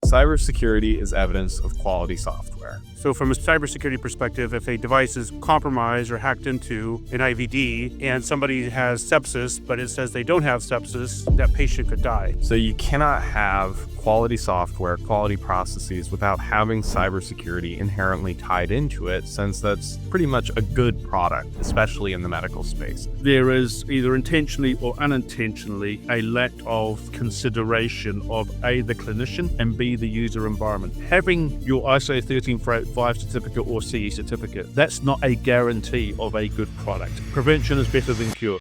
Cybersecurity is evidence of quality software. So from a cybersecurity perspective, if a device is compromised or hacked into an IVD and somebody has sepsis, but it says they don't have sepsis, that patient could die. So you cannot have quality software, quality processes without having cybersecurity inherently tied into it, since that's pretty much a good product, especially in the medical space. There is either intentionally or unintentionally a lack of consideration of A, the clinician, and B, the user environment. Having your ISO 13485 certificate or CE certificate, that's not a guarantee of a good product. Prevention is better than cure.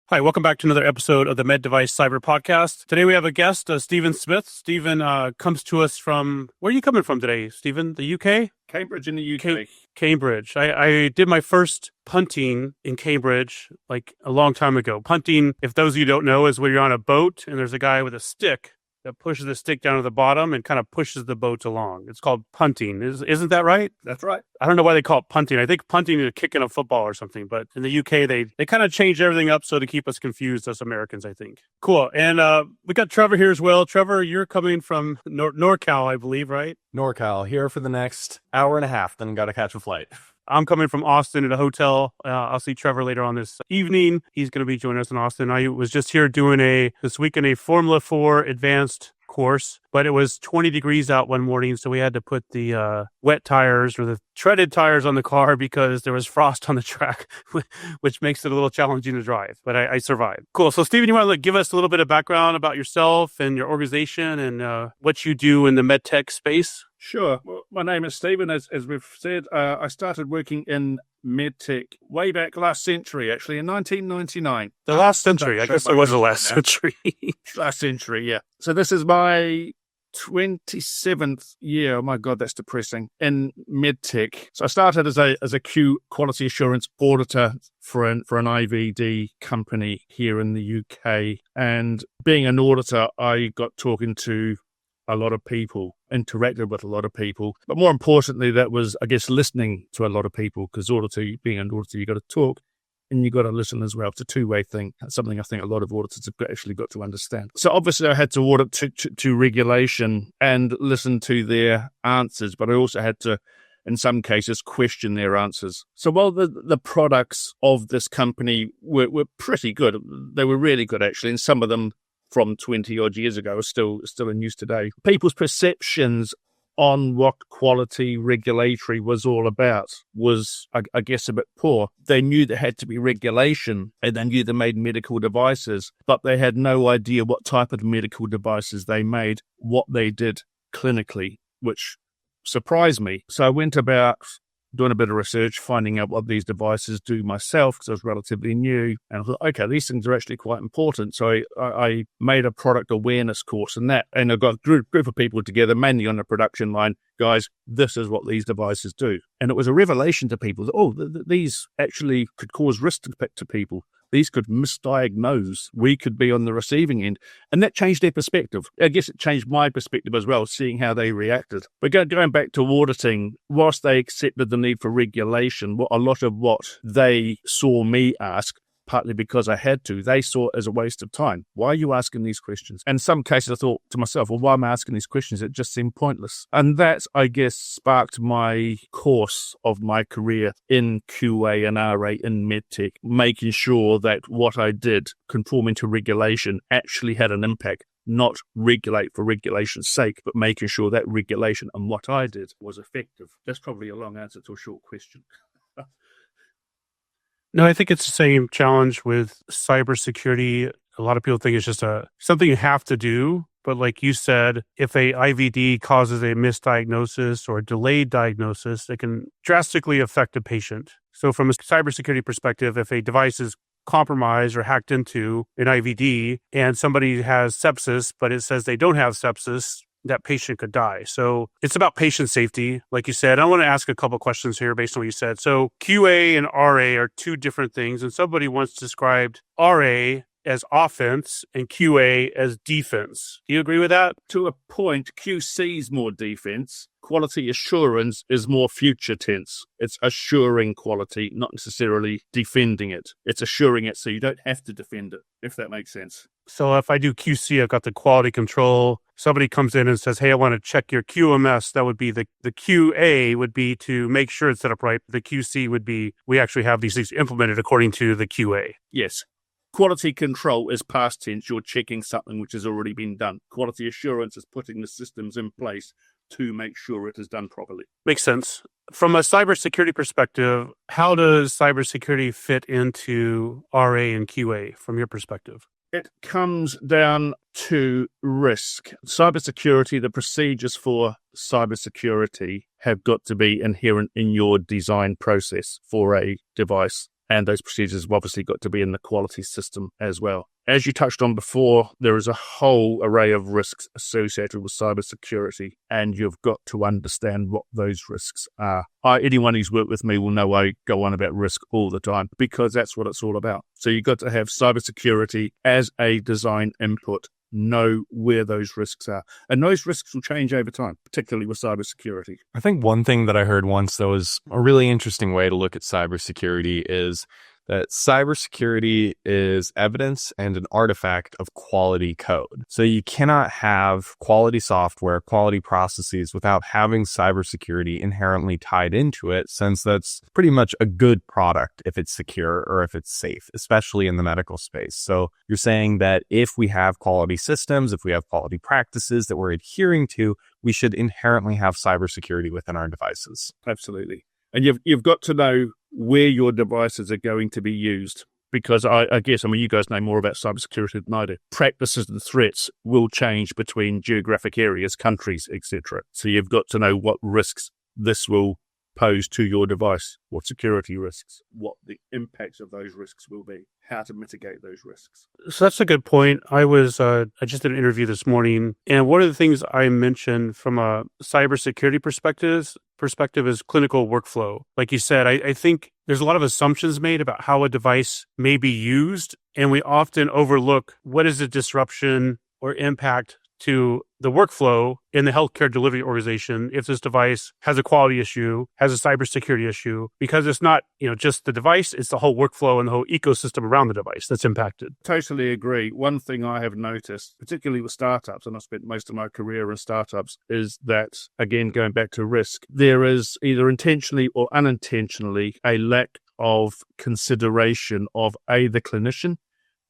Hi, welcome back to another episode of the Med Device Cyber Podcast. Today we have a guest, Stephen Smith. Stephen comes to us from, where are you coming from today, Stephen? The UK? Cambridge in the UK. Cambridge. I did my first punting in Cambridge like a long time ago. Punting, if those of you don't know, is when you're on a boat and there's a guy with a stick that pushes the stick down to the bottom and kind of pushes the boat along. It's called punting. Isn't that right? That's right. I don't know why they call it punting. I think punting is kicking a football or something. But in the UK, they kind of changed everything up so to keep us confused as Americans, I think. Cool. And we got Trevor here as well. Trevor, you're coming from NorCal, I believe, right? NorCal, here for the next hour and a half, then got to catch a flight. I'm coming from Austin at a hotel. I'll see Trevor later on this evening. He's going to be joining us in Austin. I was just here doing this weekend a Formula 4 advanced course, but it was 20 degrees out one morning, so we had to put the wet tires or the treaded tires on the car because there was frost on the track, which makes it a little challenging to drive, but I survived. Cool. So Stephen, you want to give us a little bit of background about yourself and your organization and what you do in the Medtech space? Sure. Well, my name is Stephen. As we've said, I started working in Medtech way back last century, actually, in 1999. The last century. I guess it was the last century. Last century, yeah. So this is my 27th year. Oh my God, that's depressing. In Medtech. So I started as a Q quality assurance auditor for an IVD company here in the UK. And being an auditor, I got talking to a lot of people, interacted with a lot of people. But more importantly, that was, I guess, listening to a lot of people, because being an auditor, you got to talk and you got to listen as well. It's a two-way thing. That's something I think a lot of auditors have actually got to understand. So obviously I had to audit to regulation and listen to their answers, but I also had to, in some cases, question their answers. So while the products of this company were pretty good, they were really good actually, and some of them from 20 odd years ago are still in use today. People's perceptions on what quality regulatory was all about was, I guess, a bit poor. They knew there had to be regulation and they knew they made medical devices, but they had no idea what type of medical devices they made, what they did clinically, which surprised me. So I went about doing a bit of research, finding out what these devices do myself, because I was relatively new. And I thought, okay, these things are actually quite important. So I made a product awareness course and I got a group of people together, mainly on the production line. Guys, this is what these devices do. And it was a revelation to people that, these actually could cause risk to people. These could misdiagnose. We could be on the receiving end. And that changed their perspective. I guess it changed my perspective as well, seeing how they reacted. But going back to auditing, whilst they accepted the need for regulation, a lot of what they saw me ask, partly because I had to, they saw it as a waste of time. Why are you asking these questions? And in some cases I thought to myself, well, why am I asking these questions? It just seemed pointless. And that, I guess, sparked my course of my career in QA and RA in Medtech, making sure that what I did, conforming to regulation, actually had an impact. Not regulate for regulation's sake, but making sure that regulation and what I did was effective. That's probably a long answer to a short question. No, I think it's the same challenge with cybersecurity. A lot of people think it's just something you have to do. But like you said, if a IVD causes a misdiagnosis or a delayed diagnosis, it can drastically affect a patient. So from a cybersecurity perspective, if a device is compromised or hacked into an IVD and somebody has sepsis, but it says they don't have sepsis, that patient could die. So it's about patient safety, like you said. I want to ask a couple questions here based on what you said. So QA and RA are two different things, and somebody once described RA as offense and QA as defense. Do you agree with that? To a point, QC is more defense. Quality assurance is more future tense. It's assuring quality, not necessarily defending it. It's assuring it so you don't have to defend it, if that makes sense. So if I do QC, I've got the quality control. Somebody comes in and says, hey, I want to check your QMS. That would be the QA would be to make sure it's set up right. The QC would be, we actually have these things implemented according to the QA. Yes. Quality control is past tense. You're checking something which has already been done. Quality assurance is putting the systems in place to make sure it is done properly. Makes sense. From a cybersecurity perspective, how does cybersecurity fit into RA and QA from your perspective? It comes down to risk. Cybersecurity, the procedures for cybersecurity have got to be inherent in your design process for a device. And those procedures have obviously got to be in the quality system as well. As you touched on before, there is a whole array of risks associated with cybersecurity, and you've got to understand what those risks are. Anyone who's worked with me will know I go on about risk all the time because that's what it's all about. So you've got to have cybersecurity as a design input. Know where those risks are. And those risks will change over time, particularly with cybersecurity. I think one thing that I heard once, though, is a really interesting way to look at cybersecurity is that cybersecurity is evidence and an artifact of quality code. So you cannot have quality software, quality processes without having cybersecurity inherently tied into it, since that's pretty much a good product if it's secure or if it's safe, especially in the medical space. So you're saying that if we have quality systems, if we have quality practices that we're adhering to, we should inherently have cybersecurity within our devices. Absolutely. And you've got to know where your devices are going to be used. Because I guess, you guys know more about cybersecurity than I do. Practices and threats will change between geographic areas, countries, etc. So you've got to know what risks this will pose to your device, what security risks, what the impacts of those risks will be, how to mitigate those risks. So that's a good point. I just did an interview this morning, and one of the things I mentioned from a cybersecurity perspective is clinical workflow. Like you said, I think there's a lot of assumptions made about how a device may be used, and we often overlook what is the disruption or impact to the workflow in the healthcare delivery organization if this device has a quality issue, has a cybersecurity issue, because it's not, just the device, it's the whole workflow and the whole ecosystem around the device that's impacted. Totally agree. One thing I have noticed, particularly with startups, and I've spent most of my career in startups, is that, again, going back to risk, there is either intentionally or unintentionally a lack of consideration of A, the clinician,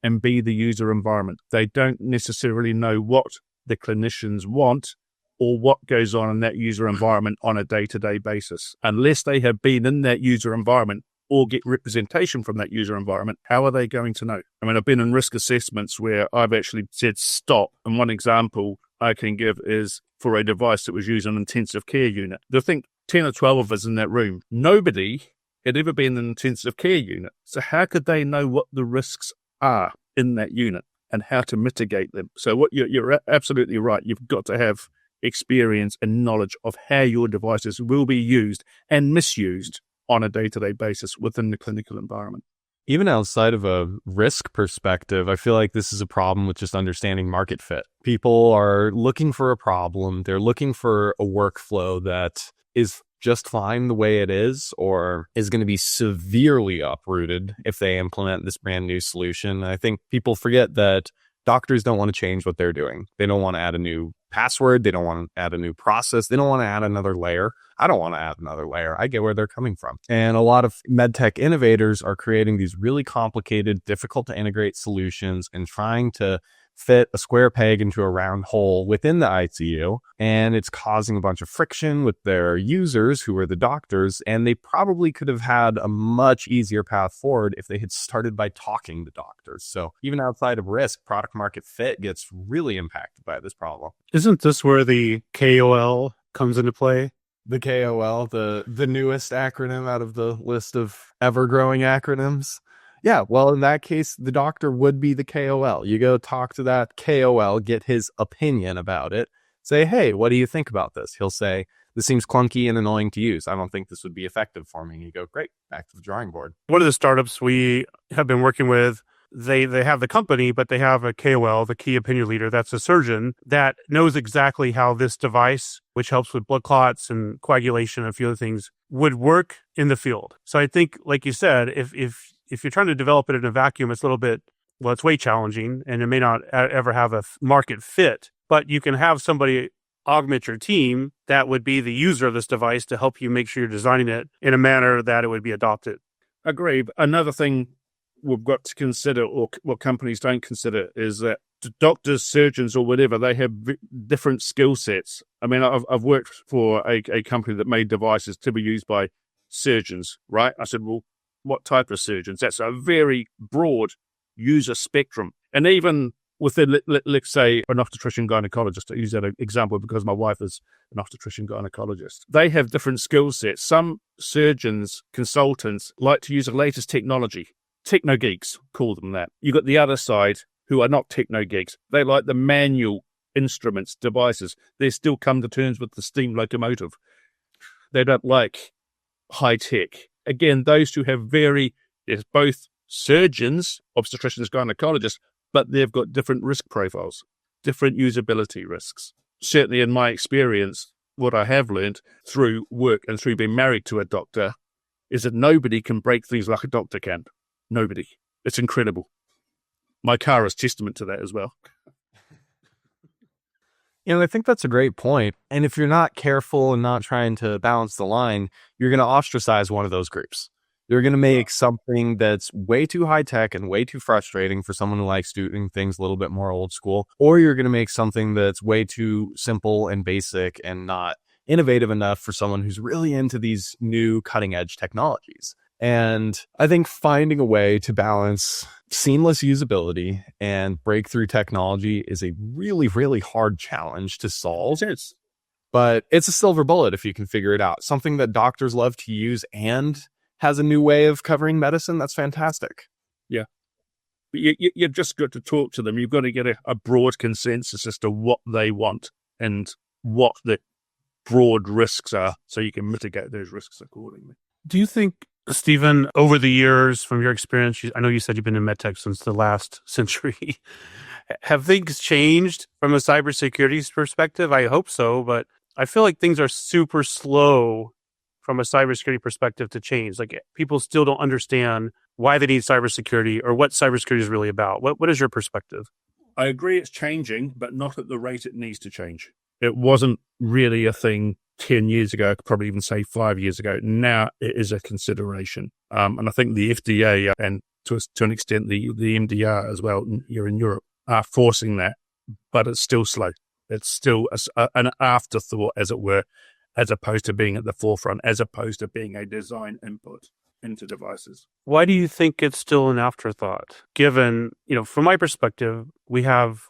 and B, the user environment. They don't necessarily know what the clinicians want or what goes on in that user environment on a day-to-day basis. Unless they have been in that user environment or get representation from that user environment, how are they going to know? I've been in risk assessments where I've actually said stop. And one example I can give is for a device that was used in an intensive care unit. I think 10 or 12 of us in that room, nobody had ever been in an intensive care unit. So how could they know what the risks are in that unit and how to mitigate them? So what you're absolutely right. You've got to have experience and knowledge of how your devices will be used and misused on a day-to-day basis within the clinical environment. Even outside of a risk perspective, I feel like this is a problem with just understanding market fit. People are looking for a problem. They're looking for a workflow that is just fine the way it is, or is going to be severely uprooted if they implement this brand new solution. I think people forget that doctors don't want to change what they're doing. They don't want to add a new password. They don't want to add a new process. They don't want to add another layer. I don't want to add another layer. I get where they're coming from. And a lot of medtech innovators are creating these really complicated, difficult to integrate solutions and trying to fit a square peg into a round hole within the ICU, and it's causing a bunch of friction with their users who are the doctors, and they probably could have had a much easier path forward if they had started by talking to doctors. So even outside of risk, product market fit gets really impacted by this problem. Isn't this where the KOL comes into play? The KOL, the newest acronym out of the list of ever-growing acronyms. Yeah, well, in that case, the doctor would be the KOL. You go talk to that KOL, get his opinion about it, say, hey, what do you think about this? He'll say, this seems clunky and annoying to use. I don't think this would be effective for me. And you go, great, back to the drawing board. One of the startups we have been working with, they have the company, but they have a KOL, the key opinion leader, that's a surgeon that knows exactly how this device, which helps with blood clots and coagulation and a few other things, would work in the field. So I think, like you said, if you're trying to develop it in a vacuum, it's a little bit, well, it's way challenging and it may not ever have a market fit, but you can have somebody augment your team that would be the user of this device to help you make sure you're designing it in a manner that it would be adopted. Agree. Another thing we've got to consider, or what companies don't consider, is that doctors, surgeons, or whatever, they have different skill sets. I mean, I've worked for a company that made devices to be used by surgeons, right? I said, well, what type of surgeons? That's a very broad user spectrum. And even within, let's say, an obstetrician gynecologist, to use that example because my wife is an obstetrician gynecologist, they have different skill sets. Some surgeons, consultants like to use the latest technology. Techno geeks, call them that. You got the other side who are not techno geeks. They like the manual instruments, devices. They still come to terms with the steam locomotive. They don't like high tech. Again, those two have there's both surgeons, obstetricians, gynecologists, but they've got different risk profiles, different usability risks. Certainly in my experience, what I have learned through work and through being married to a doctor is that nobody can break things like a doctor can. Nobody. It's incredible. My car is testament to that as well. I think that's a great point. And if you're not careful and not trying to balance the line, you're going to ostracize one of those groups. You're going to make something that's way too high tech and way too frustrating for someone who likes doing things a little bit more old school, or you're going to make something that's way too simple and basic and not innovative enough for someone who's really into these new cutting edge technologies. And I think finding a way to balance seamless usability and breakthrough technology is a really, really hard challenge to solve. It is. But it's a silver bullet if you can figure it out. Something that doctors love to use and has a new way of covering medicine. That's fantastic. Yeah. But you've just got to talk to them. You've got to get a broad consensus as to what they want and what the broad risks are so you can mitigate those risks accordingly. Do you think, Stephen, over the years, from your experience, I know you said you've been in Medtech since the last century, have things changed from a cybersecurity perspective? I hope so, but I feel like things are super slow from a cybersecurity perspective to change. Like people still don't understand why they need cybersecurity or what cybersecurity is really about. What is your perspective? I agree it's changing, but not at the rate it needs to change. It wasn't really a thing 10 years ago, I could probably even say 5 years ago. Now it is a consideration. And I think the FDA and to an extent the MDR as well here in Europe are forcing that, but it's still slow. It's still an afterthought, as it were, as opposed to being at the forefront, as opposed to being a design input into devices. Why do you think it's still an afterthought? Given, from my perspective, we have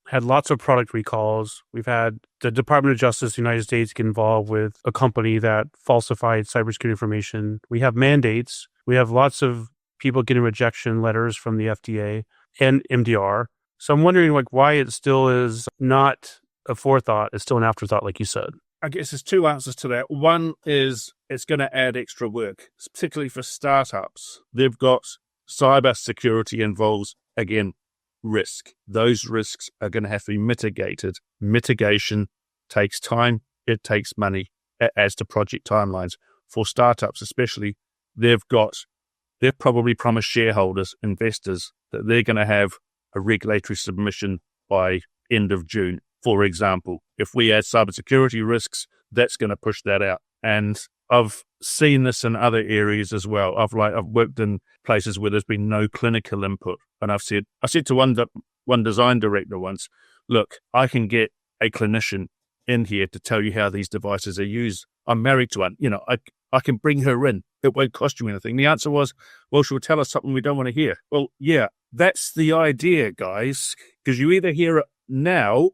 had lots of product recalls. We've had the Department of Justice, United States, get involved with a company that falsified cybersecurity information. We have mandates. We have lots of people getting rejection letters from the FDA and MDR. So I'm wondering why it still is not a forethought. It's still an afterthought, like you said. I guess there's two answers to that. One is it's going to add extra work, particularly for startups. They've got cybersecurity involves, again, risk. Those risks are going to have to be mitigated. Mitigation takes time. It takes money. It adds to project timelines. For startups especially, they've probably promised shareholders, investors, that they're going to have a regulatory submission by end of June. For example, if we add cybersecurity risks, that's going to push that out. And I've seen this in other areas as well. I've worked in places where there's been no clinical input. And I said to one design director once, look, I can get a clinician in here to tell you how these devices are used. I'm married to one. I can bring her in. It won't cost you anything. The answer was, well, she'll tell us something we don't want to hear. Well, yeah, that's the idea, guys, because you either hear it now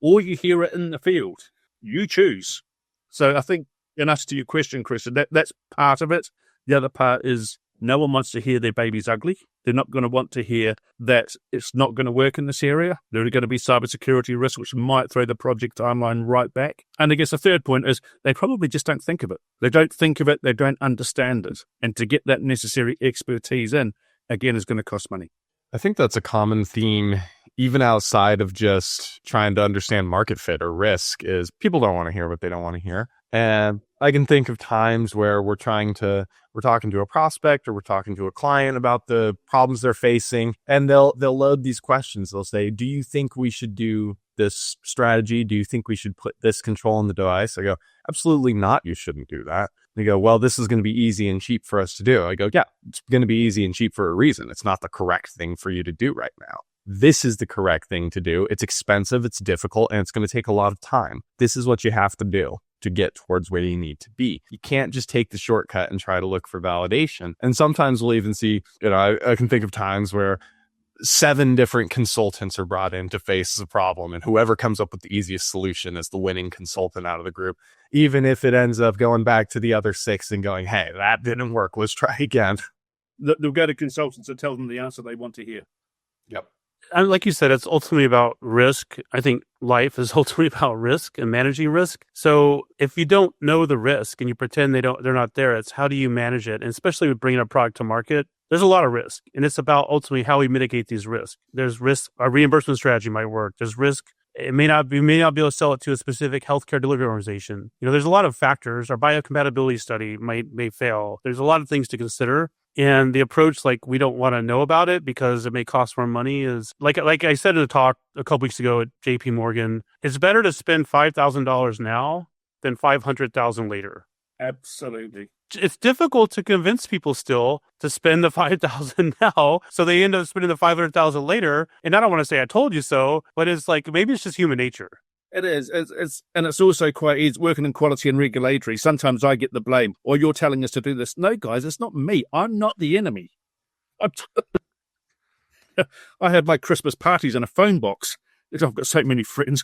or you hear it in the field. You choose. So I think, in answer to your question, Chris, that's part of it. The other part is no one wants to hear their baby's ugly. They're not going to want to hear that it's not going to work in this area. There are going to be cybersecurity risks, which might throw the project timeline right back. And I guess the third point is they probably just don't think of it. They don't think of it. They don't understand it. And to get that necessary expertise in, again, is going to cost money. I think that's a common theme, even outside of just trying to understand market fit or risk, is people don't want to hear what they don't want to hear. And I can think of times where we're talking to a prospect or we're talking to a client about the problems they're facing, and they'll load these questions. They'll say, do you think we should do this strategy? Do you think we should put this control on the device? I go, absolutely not. You shouldn't do that. They go, well, this is going to be easy and cheap for us to do. I go, yeah, it's going to be easy and cheap for a reason. It's not the correct thing for you to do right now. This is the correct thing to do. It's expensive, it's difficult, and it's going to take a lot of time. This is what you have to do to get towards where you need to be. You can't just take the shortcut and try to look for validation. And sometimes we'll even see, I can think of times where 7 different consultants are brought in to face a problem, and whoever comes up with the easiest solution is the winning consultant out of the group, even if it ends up going back to the other 6 and going, hey, that didn't work, let's try again. They'll go to consultants and tell them the answer they want to hear. Yep. And like you said, it's ultimately about risk. I think life is ultimately about risk and managing risk. So if you don't know the risk and you pretend they're not there, it's how do you manage it? And especially with bringing a product to market, there's a lot of risk, and it's about ultimately how we mitigate these risks. There's risk. Our reimbursement strategy might work. There's risk. We may not be able to sell it to a specific healthcare delivery organization. There's a lot of factors. Our biocompatibility study may fail. There's a lot of things to consider. And the approach, we don't want to know about it because it may cost more money, is like I said in a talk a couple weeks ago at JP Morgan, it's better to spend $5,000 now than $500,000 later. Absolutely. It's difficult to convince people still to spend the $5,000 now, so they end up spending the $500,000 later. And I don't want to say I told you so, but it's maybe it's just human nature. It is. And it's also quite easy working in quality and regulatory. Sometimes I get the blame, or you're telling us to do this. No, guys, it's not me. I'm not the enemy. I had my Christmas parties in a phone box. I've got so many friends.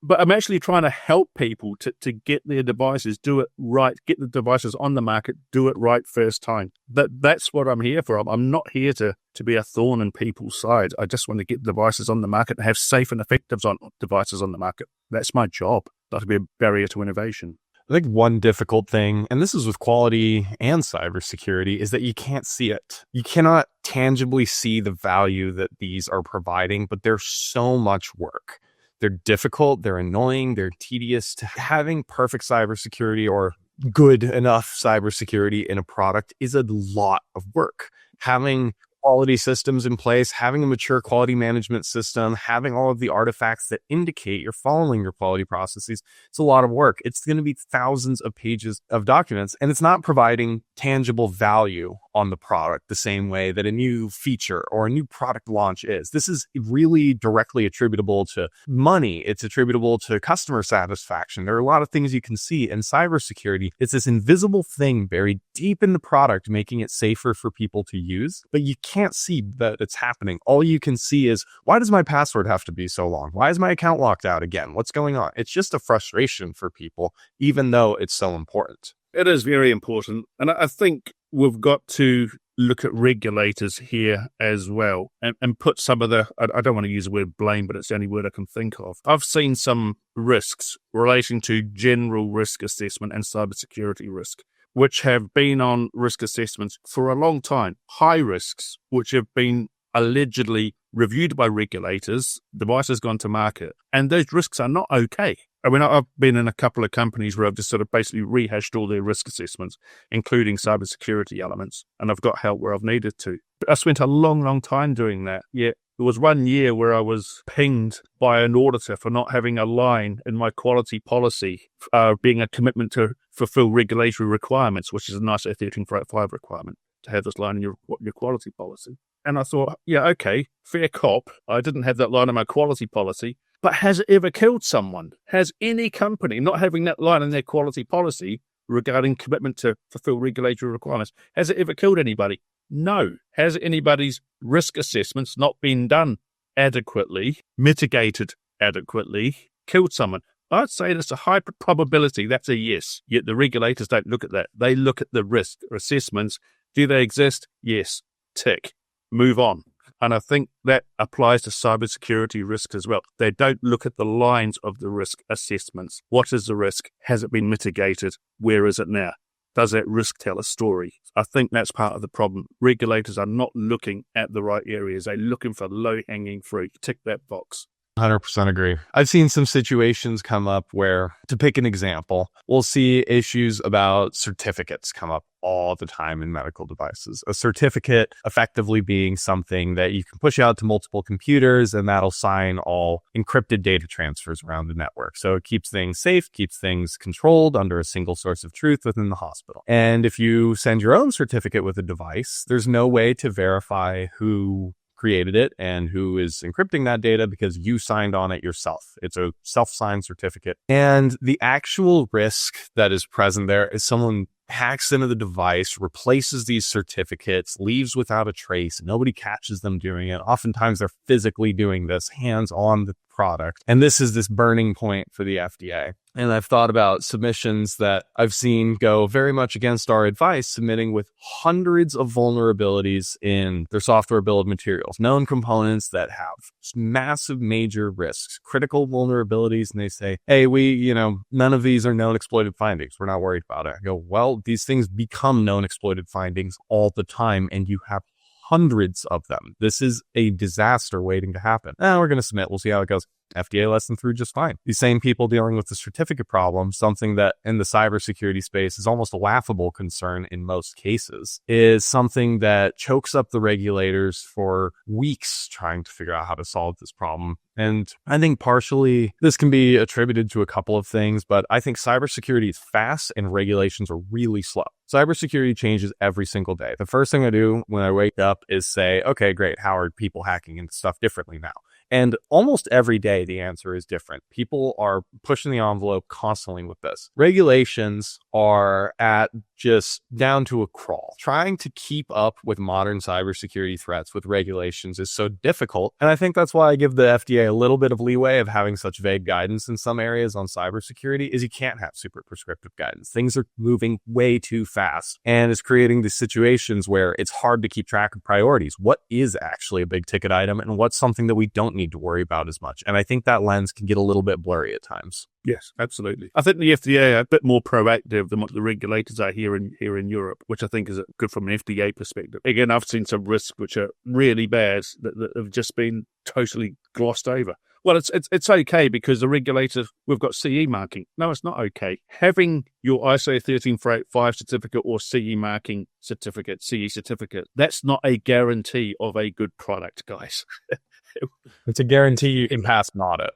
But I'm actually trying to help people to get their devices, do it right, get the devices on the market, do it right first time. That's what I'm here for. I'm not here to be a thorn in people's sides. I just want to get devices on the market and have safe and effective devices on the market. That's my job, not to be a barrier to innovation. I think one difficult thing, and this is with quality and cybersecurity, is that you can't see it. You cannot tangibly see the value that these are providing, but there's so much work. They're difficult, they're annoying, they're tedious. Having perfect cybersecurity or good enough cybersecurity in a product is a lot of work. Having quality systems in place, having a mature quality management system, having all of the artifacts that indicate you're following your quality processes, it's a lot of work. It's going to be thousands of pages of documents, and it's not providing tangible value on the product the same way that a new feature or a new product launch is. This is really directly attributable to money. It's attributable to customer satisfaction. There are a lot of things you can see in cybersecurity. It's this invisible thing buried deep in the product, making it safer for people to use, but you can't see that it's happening. All you can see is, why does my password have to be so long? Why is my account locked out again? What's going on? It's just a frustration for people, even though it's so important. It is very important. And I think we've got to look at regulators here as well and put some of I don't want to use the word blame, but it's the only word I can think of. I've seen some risks relating to general risk assessment and cybersecurity risk, which have been on risk assessments for a long time. High risks, which have been allegedly reviewed by regulators, devices gone to market, and those risks are not okay. I mean, I've been in a couple of companies where I've just sort of basically rehashed all their risk assessments, including cybersecurity elements, and I've got help where I've needed to. I spent a long, long time doing that. Yeah, there was 1 year where I was pinged by an auditor for not having a line in my quality policy, being a commitment to fulfill regulatory requirements, which is a nice 13485 requirement, to have this line in your quality policy. And I thought, yeah, okay, fair cop. I didn't have that line in my quality policy. But has it ever killed someone? Has any company not having that line in their quality policy regarding commitment to fulfill regulatory requirements, has it ever killed anybody? No. Has anybody's risk assessments not been done adequately, mitigated adequately, killed someone? I'd say there's a high probability that's a yes. Yet the regulators don't look at that. They look at the risk assessments. Do they exist? Yes. Tick. Move on. And I think that applies to cybersecurity risk as well. They don't look at the lines of the risk assessments. What is the risk? Has it been mitigated? Where is it now? Does that risk tell a story? I think that's part of the problem. Regulators are not looking at the right areas. They're looking for low-hanging fruit. Tick that box. 100% agree. I've seen some situations come up where, to pick an example, we'll see issues about certificates come up all the time in medical devices. A certificate effectively being something that you can push out to multiple computers and that'll sign all encrypted data transfers around the network. So it keeps things safe, keeps things controlled under a single source of truth within the hospital. And if you send your own certificate with a device, there's no way to verify who created it and who is encrypting that data because you signed on it yourself. It's a self-signed certificate. And the actual risk that is present there is someone hacks into the device, replaces these certificates, leaves without a trace. Nobody catches them doing it. Oftentimes they're physically doing this hands on the product. And this is this burning point for the FDA. And I've thought about submissions that I've seen go very much against our advice, submitting with hundreds of vulnerabilities in their software bill of materials, known components that have massive major risks, critical vulnerabilities. And they say, hey, none of these are known exploited findings. We're not worried about it. I go, well, these things become known exploited findings all the time, and you have hundreds of them. This is a disaster waiting to happen. We're going to submit. We'll see how it goes. FDA lets them through just fine. These same people dealing with the certificate problem, something that in the cybersecurity space is almost a laughable concern in most cases, is something that chokes up the regulators for weeks trying to figure out how to solve this problem. And I think partially this can be attributed to a couple of things, but I think cybersecurity is fast and regulations are really slow. Cybersecurity changes every single day. The first thing I do when I wake up is say, okay, great. How are people hacking into stuff differently now? And almost every day, the answer is different. People are pushing the envelope constantly with this. Regulations are at just down to a crawl. Trying to keep up with modern cybersecurity threats with regulations is so difficult. And I think that's why I give the FDA a little bit of leeway of having such vague guidance in some areas on cybersecurity is you can't have super prescriptive guidance. Things are moving way too fast and it's creating these situations where it's hard to keep track of priorities. What is actually a big ticket item and what's something that we don't need to worry about as much? And I think that lens can get a little bit blurry at times. Yes, absolutely. I think the FDA are a bit more proactive than what the regulators are here in Europe, which I think is good from an FDA perspective. Again, I've seen some risks which are really bad that have just been totally glossed over. Well, it's okay because the regulators, we've got CE marking. No, it's not okay. Having your ISO 13485 certificate or CE marking certificate, CE certificate, that's not a guarantee of a good product, guys. It's a guarantee you can pass an audit.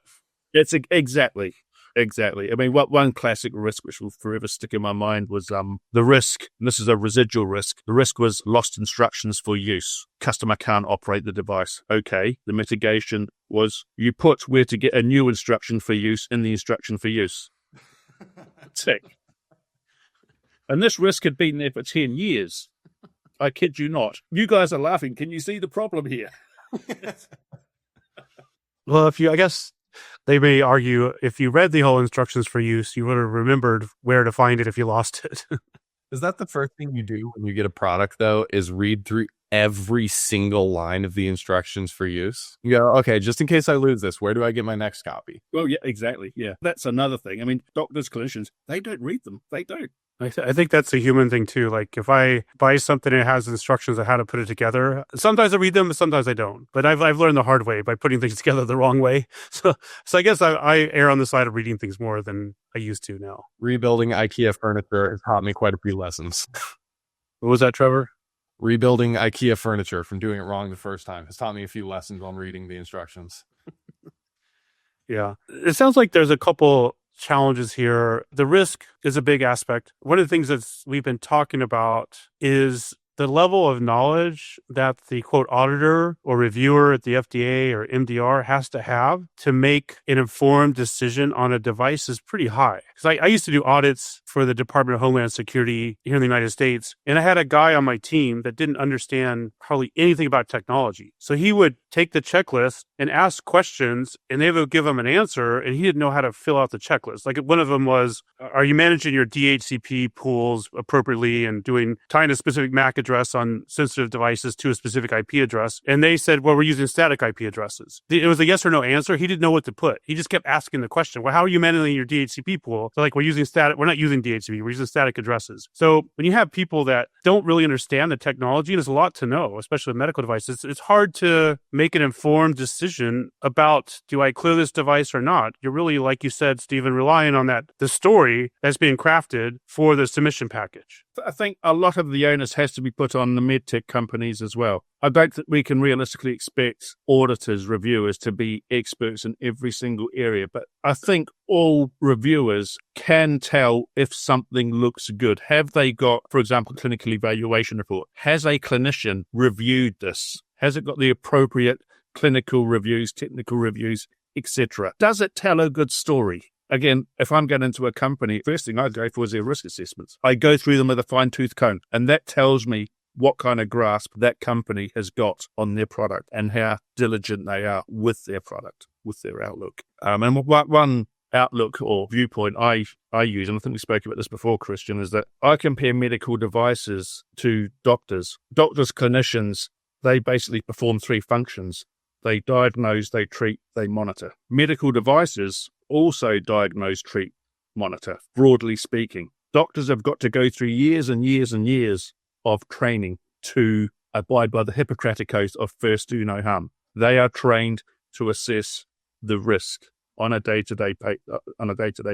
It's exactly. I mean, one classic risk which will forever stick in my mind was the risk, and this is a residual risk, the risk was lost instructions for use. Customer can't operate the device. Okay, the mitigation was you put where to get a new instruction for use in the instruction for use. Tick. And this risk had been there for 10 years. I kid you not. You guys are laughing. Can you see the problem here? Well, I guess they may argue if you read the whole instructions for use, you would have remembered where to find it if you lost it. Is that the first thing you do when you get a product, though, is read through every single line of the instructions for use? You go, okay, just in case I lose this, where do I get my next copy? Well, yeah, exactly. Yeah, that's another thing. I mean, doctors, clinicians, they don't read them. They don't. I think that's a human thing too. Like if I buy something and it has instructions on how to put it together, sometimes I read them, sometimes I don't. But I've learned the hard way by putting things together the wrong way. So I guess I err on the side of reading things more than I used to now. Rebuilding IKEA furniture has taught me quite a few lessons. What was that, Trevor? Rebuilding IKEA furniture from doing it wrong the first time has taught me a few lessons on reading the instructions. Yeah. It sounds like there's a couple challenges here. The risk is a big aspect. One of the things that we've been talking about is the level of knowledge that the quote auditor or reviewer at the FDA or MDR has to have to make an informed decision on a device is pretty high. Because I used to do audits for the Department of Homeland Security here in the United States, and I had a guy on my team that didn't understand hardly anything about technology. So he would take the checklist and ask questions, and they would give him an answer, and he didn't know how to fill out the checklist. Like one of them was, are you managing your DHCP pools appropriately and tying a specific MAC address on sensitive devices to a specific IP address? And they said, well, we're using static IP addresses. It was a yes or no answer. He didn't know what to put. He just kept asking the question, well, how are you managing your DHCP pool? So like, we're not using DHCP, we're using static addresses. So when you have people that don't really understand the technology, there's a lot to know, especially with medical devices. It's hard to make an informed decision about, do I clear this device or not? You're really, like you said, Stephen, relying on the story that's being crafted for the submission package. I think a lot of the onus has to be put on the medtech companies as well. I don't think we can realistically expect auditors, reviewers to be experts in every single area, but I think all reviewers can tell if something looks good. Have they got, for example, clinical evaluation report? Has a clinician reviewed this? Has it got the appropriate clinical reviews, technical reviews, etc.? Does it tell a good story? Again, if I'm going into a company, first thing I go for is their risk assessments. I go through them with a fine-tooth comb, and that tells me what kind of grasp that company has got on their product and how diligent they are with their product, with their outlook. And one outlook or viewpoint I use, and I think we spoke about this before, Christian, is that I compare medical devices to doctors. Doctors, clinicians, they basically perform three functions. They diagnose, they treat, they monitor. Medical devices also diagnose, treat, monitor, broadly speaking. Doctors have got to go through years and years and years of training to abide by the Hippocratic Oath of first do no harm. They are trained to assess the risk on a day-to-day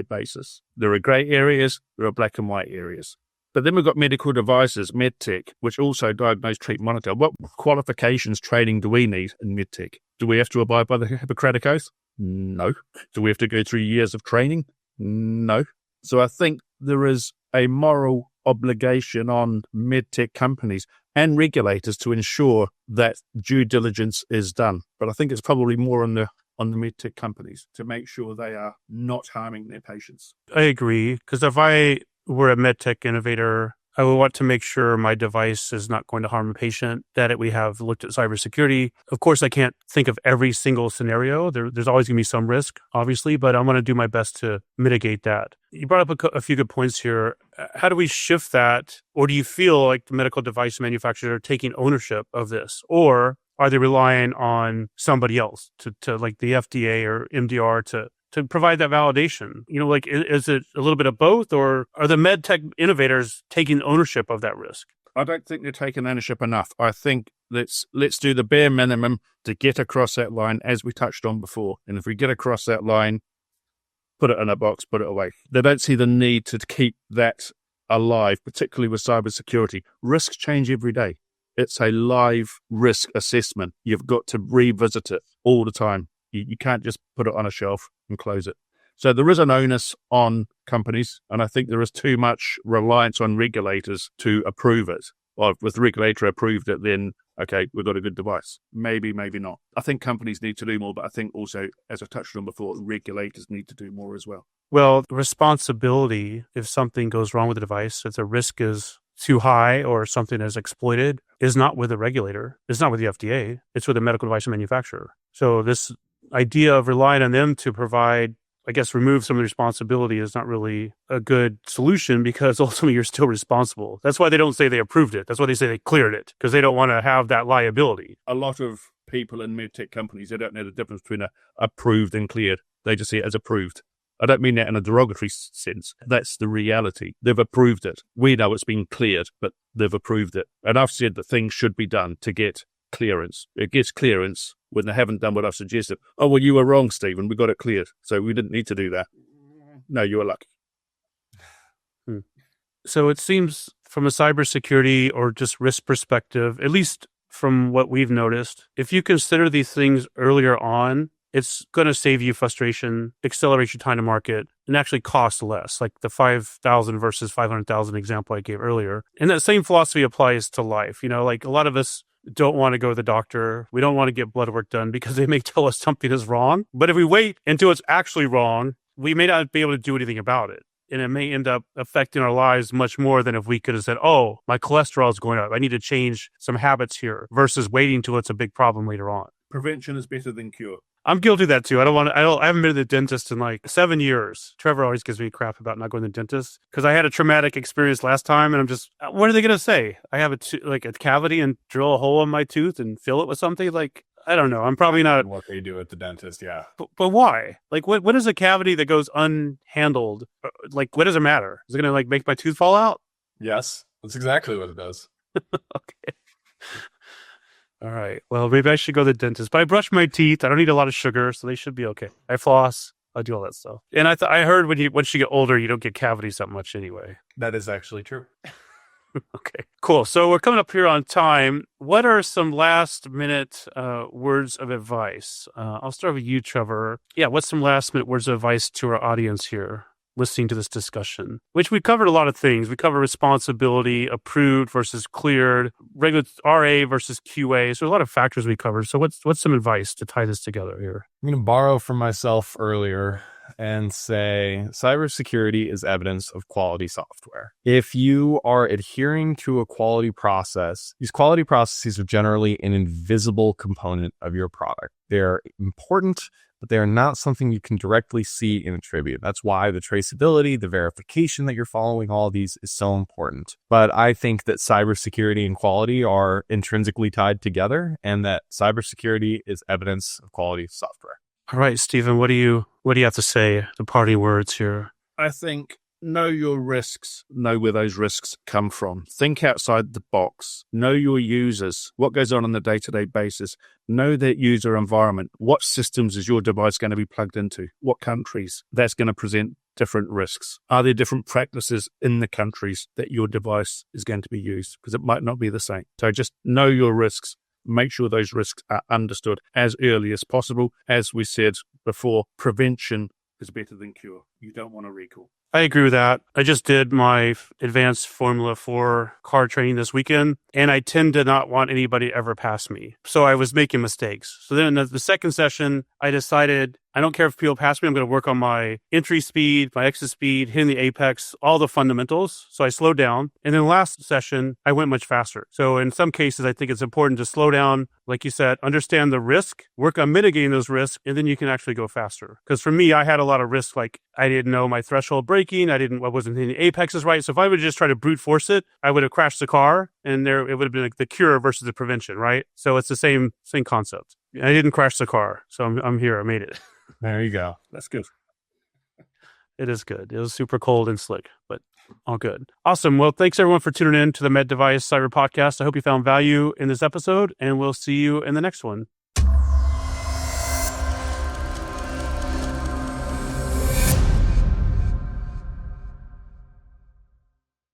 basis. There are grey areas, there are black and white areas. But then we've got medical devices, Medtech, which also diagnose, treat, monitor. What qualifications, training do we need in Medtech? Do we have to abide by the Hippocratic Oath? No. Do we have to go through years of training? No. So I think there is a moral obligation on Medtech companies and regulators to ensure that due diligence is done. But I think it's probably more on the Medtech companies to make sure they are not harming their patients. I agree, because if I were a Medtech innovator, I would want to make sure my device is not going to harm a patient, that we have looked at cybersecurity. Of course, I can't think of every single scenario. There's always going to be some risk, obviously, but I'm going to do my best to mitigate that. You brought up a few good points here. How do we shift that? Or do you feel like the medical device manufacturers are taking ownership of this? Or are they relying on somebody else to like the FDA or MDR to provide that validation? Like, is it a little bit of both, or are the med tech innovators taking ownership of that risk? I don't think they're taking ownership enough. I think let's do the bare minimum to get across that line, as we touched on before. And if we get across that line, put it in a box, put it away. They don't see the need to keep that alive, particularly with cybersecurity. Risks change every day. It's a live risk assessment. You've got to revisit it all the time. You can't just put it on a shelf and close it. So there is an onus on companies, and I think there is too much reliance on regulators to approve it. Well, if the regulator approved it, then, okay, we've got a good device. Maybe, maybe not. I think companies need to do more, but I think also, as I touched on before, regulators need to do more as well. Well, responsibility, if something goes wrong with the device, if the risk is too high or something is exploited, is not with the regulator. It's not with the FDA. It's with the medical device manufacturer. So this idea of relying on them to provide, I guess, remove some of the responsibility is not really a good solution, because ultimately you're still responsible. That's why they don't say they approved it. That's why they say they cleared it, because they don't want to have that liability. A lot of people in medtech companies, they don't know the difference between approved and cleared. They just see it as approved. I don't mean that in a derogatory sense. That's the reality. They've approved it. We know it's been cleared, but they've approved it. And I've said that things should be done to get clearance. It gets clearance when they haven't done what I've suggested. Oh, well, you were wrong, Stephen. We got it cleared. So we didn't need to do that. No, you were lucky. So it seems from a cybersecurity or just risk perspective, at least from what we've noticed, if you consider these things earlier on, it's going to save you frustration, accelerate your time to market, and actually cost less, like the 5,000 versus 500,000 example I gave earlier. And that same philosophy applies to life. Like a lot of us don't want to go to the doctor. We don't want to get blood work done because they may tell us something is wrong. But if we wait until it's actually wrong, we may not be able to do anything about it. And it may end up affecting our lives much more than if we could have said, oh, my cholesterol is going up. I need to change some habits here, versus waiting till it's a big problem later on. prevention is better than cure. I'm guilty of that too. I haven't been to the dentist in like 7 years. Trevor always gives me crap about not going to the dentist because I had a traumatic experience last time, and I'm just, what are they going to say? I have a cavity and drill a hole in my tooth and fill it with something? Like, I don't know. I'm probably not. What they do at the dentist, yeah. But why? Like, what is a cavity that goes unhandled? Like, what does it matter? Is it going to like make my tooth fall out? Yes, that's exactly what it does. Okay. All right. Well, maybe I should go to the dentist. But I brush my teeth. I don't eat a lot of sugar, so they should be okay. I floss. I do all that stuff. And I heard once you get older, you don't get cavities that much anyway. That is actually true. Okay, cool. So we're coming up here on time. What are some last minute words of advice? I'll start with you, Trevor. Yeah, what's some last minute words of advice to our audience here listening to this discussion? Which we covered a lot of things. We covered responsibility, approved versus cleared, regular RA versus QA. So a lot of factors we covered. So what's some advice to tie this together here? I'm going to borrow from myself earlier and say cybersecurity is evidence of quality software. If you are adhering to a quality process, these quality processes are generally an invisible component of your product. They're important, but they are not something you can directly see and attribute. That's why the traceability, the verification that you're following all of these is so important. But I think that cybersecurity and quality are intrinsically tied together, and that cybersecurity is evidence of quality software. All right, Stephen, what do you have to say? The parting words here. I think know your risks, know where those risks come from. Think outside the box. Know your users, what goes on a day-to-day basis. Know that user environment. What systems is your device going to be plugged into? What countries? That's going to present different risks. Are there different practices in the countries that your device is going to be used? Because it might not be the same. So just know your risks. Make sure those risks are understood as early as possible. As we said before, prevention is better than cure. You don't want a recall. I agree with that. I just did my advanced Formula 4 car training this weekend, and I tend to not want anybody to ever pass me. So I was making mistakes. So then in the second session, I decided I don't care if people pass me. I'm going to work on my entry speed, my exit speed, hitting the apex, all the fundamentals. So I slowed down. And then last session, I went much faster. So in some cases, I think it's important to slow down, like you said, understand the risk, work on mitigating those risks, and then you can actually go faster. Because for me, I had a lot of risk. Like I didn't know my threshold braking. I wasn't hitting the apexes right. So if I would just try to brute force it, I would have crashed the car, and it would have been like the cure versus the prevention, right? So it's the same concept. I didn't crash the car, so I'm here. I made it. There you go. That's good. It is good. It was super cold and slick, but all good. Awesome. Well, thanks everyone for tuning in to the Med Device Cyber Podcast. I hope you found value in this episode, and we'll see you in the next one.